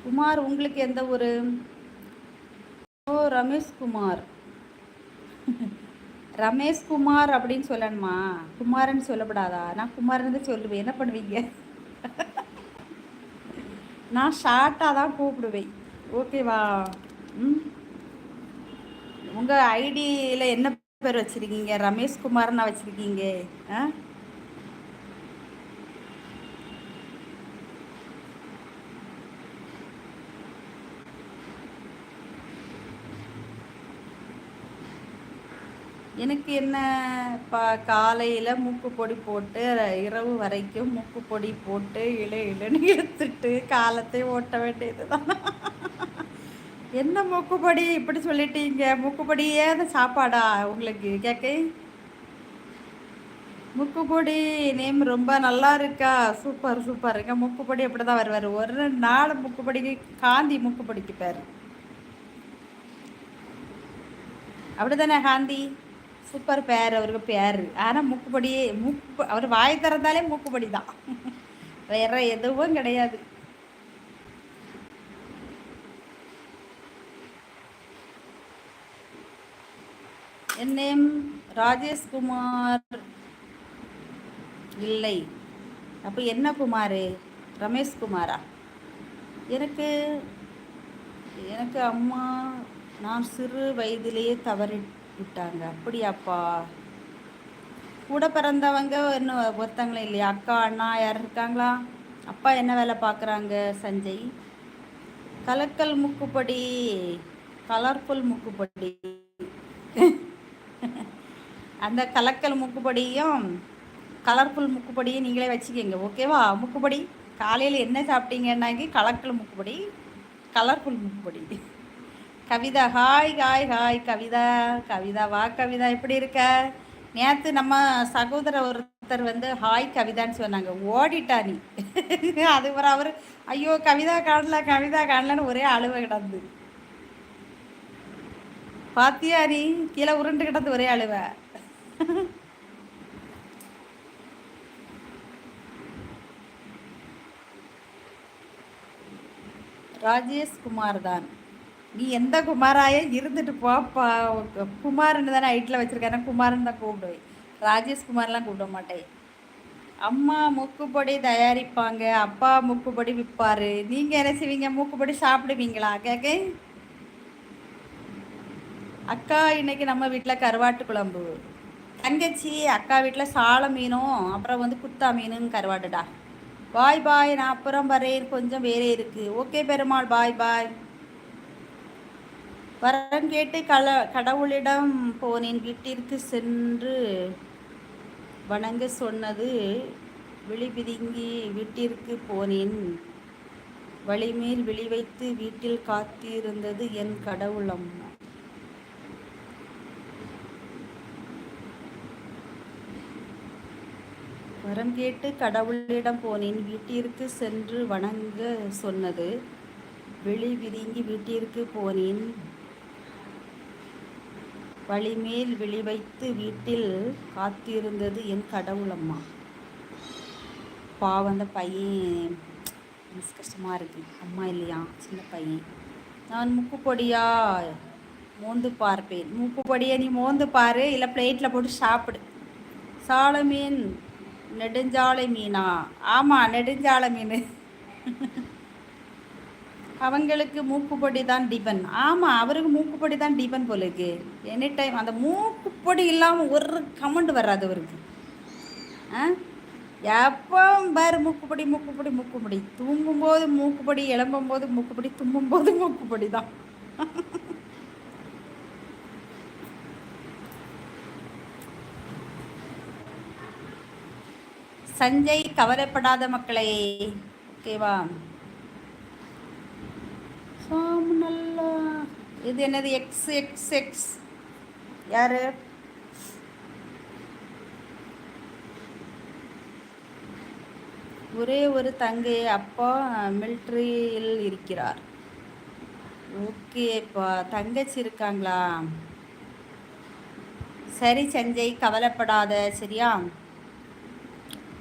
குமார், உங்களுக்கு எந்த ஊரு? ஓ, ரமேஷ் குமார். ரமேஷ் குமார் அப்படின்னு சொல்லணுமா? குமாரன்னு சொல்லப்படாதா? நான் குமாரன்னு சொல்லுவேன். என்ன பண்ணுவீங்க? நான் ஷார்ட்டாக தான் கூப்பிடுவேன். ஓகேவா? ம். உங்கள் ஐடியில் என்ன பேர் வச்சுருக்கீங்க? ரமேஷ் குமார்னா வச்சுருக்கீங்க. ஆ, எனக்கு என்ன, காலையில் மூக்கு பொடி போட்டு இரவு வரைக்கும் மூக்கு பொடி போட்டு இலைன்னு எடுத்துட்டு காலத்தை ஓட்ட வேண்டியது தான். என்ன மூக்குப்பொடி இப்படி சொல்லிட்டீங்க? மூக்குப்பொடியே அந்த சாப்பாடா உங்களுக்கு கேட்க? மூக்குப்பொடி நேம் ரொம்ப நல்லா இருக்கா? Super super. இருக்க மூக்குப்பொடி அப்படி தான் வருவார். ஒரு நாள் மூக்குப்பொடிக்கு காந்தி மூக்குப்பொடிக்கு பேர் அப்படிதானே? காந்தி சூப்பர் பேர் அவருக்கு பேர். ஆனால் மூக்குப்பொடியே அவர் வாய் திறந்தாலே மூக்குப்பொடி தான். வேற எதுவும் கிடையாது. என் நேம் ராஜேஷ்குமார் இல்லை. அப்போ என்ன குமார்? ரமேஷ் குமாரா? எனக்கு எனக்கு அம்மா நான் சிறு வயதிலேயே தவறி விட்டாங்க. அப்படியாப்பா? கூட பிறந்தவங்க இன்னும் ஒருத்தங்களும் இல்லையா? அக்கா அண்ணா யார் இருக்காங்களா? அப்பா என்ன வேலை பார்க்குறாங்க? சஞ்சய். கலக்கல் முக்குப்படி, கலர்ஃபுல் முக்குப்படி. அந்த கலக்கல் முக்குப்படியும் கலர்ஃபுல் முக்குப்படியும் நீங்களே வச்சுக்கோங்க. ஓகேவா? முக்குப்படி காலையில் என்ன சாப்பிட்டீங்கன்னாக்கி கலக்கல் முக்குப்படி, கலர்ஃபுல் முக்குப்படி. Kavitha, hi hi hi. Kavitha, Kavitha வா. கவிதா எப்படி இருக்க? நேற்று நம்ம சகோதரர் ஒருத்தர் ஹாய் கவிதான்னு சொன்னாங்க. ஓடிட்டா நீ. அதுக்கப்புறம் அவர் ஐயோ கவிதா காணல, கவிதா காணலன்னு ஒரே அழுவ கிடந்து. பாத்தியா நீ? கீழே உருண்டு கிடந்து ஒரே அழுவ. ராஜேஷ்குமார் தான். நீ எந்த குமாராயே இருந்துட்டு போப்பா. குமார்னு தானே ஐட்டில் வச்சுருக்கேன். குமார்னு தான் கூப்பிடுவேன். ராஜேஷ்குமார்லாம் கூப்பிட மாட்டேன். அம்மா மூக்குப்பொடி தயாரிப்பாங்க, அப்பா மூக்குப்பொடி விற்பார். நீங்கள் என்ன செய்வீங்க? மூக்குப்பொடி சாப்பிடுவீங்களா கேட்க? அக்கா இன்னைக்கு நம்ம வீட்டில் கருவாட்டு குழம்பு. தங்கச்சி அக்கா வீட்டில் சால மீனும் அப்புறம் குத்தா மீனும் கருவாட்டுடா. பாய் பாய். நான் அப்புறம் வரேன், கொஞ்சம் வேறே இருக்குது. ஓகே பெருமாள், பாய் பாய். வரம் கேட்டு கடவுளிடம் போனேன். வீட்டிற்கு சென்று வணங்க சொன்னது. விழி பிதுங்கி வீட்டிற்கு போனேன். வழிமேல் விழி வைத்து வீட்டில் காத்திருந்தது என் கடவுளம்மா. வரம் கேட்டு கடவுளிடம் போனேன். வீட்டிற்கு சென்று வணங்க சொன்னது. விழி பிதுங்கி வீட்டிற்கு போனேன். வழிமேல் விழி வைத்து வீட்டில் காத்திருந்தது என் கடவுளம்மா. அந்த பையன் கஷ்டமாக இருக்கு. அம்மா இல்லையா, சின்ன பையன். நான் மூக்குப்பொடியா மோந்து பார்ப்பேன். மூக்குப்பொடியை நீ மோந்து பாரு, இல்லை பிளேட்டில் போட்டு சாப்பிடு. சால மீன் நெடுஞ்சாலை மீனா? ஆமாம், நெடுஞ்சாலை மீன். அவங்களுக்கு மூக்குப்பொடி தான் டிபன். ஆமாம், அவருக்கு மூக்குப்பொடி தான் டிபன் போல இருக்கு. எனி டைம் அந்த மூக்குப்பொடி இல்லாமல் ஒரு கமெண்ட் வராது அவருக்கு. ஆ, எப்போ பாரு மூக்குப்பொடி மூக்குப்பொடி மூக்குப்பொடி. தூங்கும்போது மூக்குப்பொடி, எழும்பும்போது மூக்குப்பொடி, தும்பும்போது மூக்குப்பொடி தான். சஞ்சய், கவலைப்படாத மக்களே. ஓகேவா? நல்லா. இது என்னது? எக்ஸ் எக்ஸ் எக்ஸ் யாரு? ஒரே ஒரு தங்கை, அப்பா மிலிட்ரியில் இருக்கிறார். ஓகேப்பா. தங்கச்சி இருக்காங்களா? சரி சஞ்சய், கவலைப்படாத சரியா?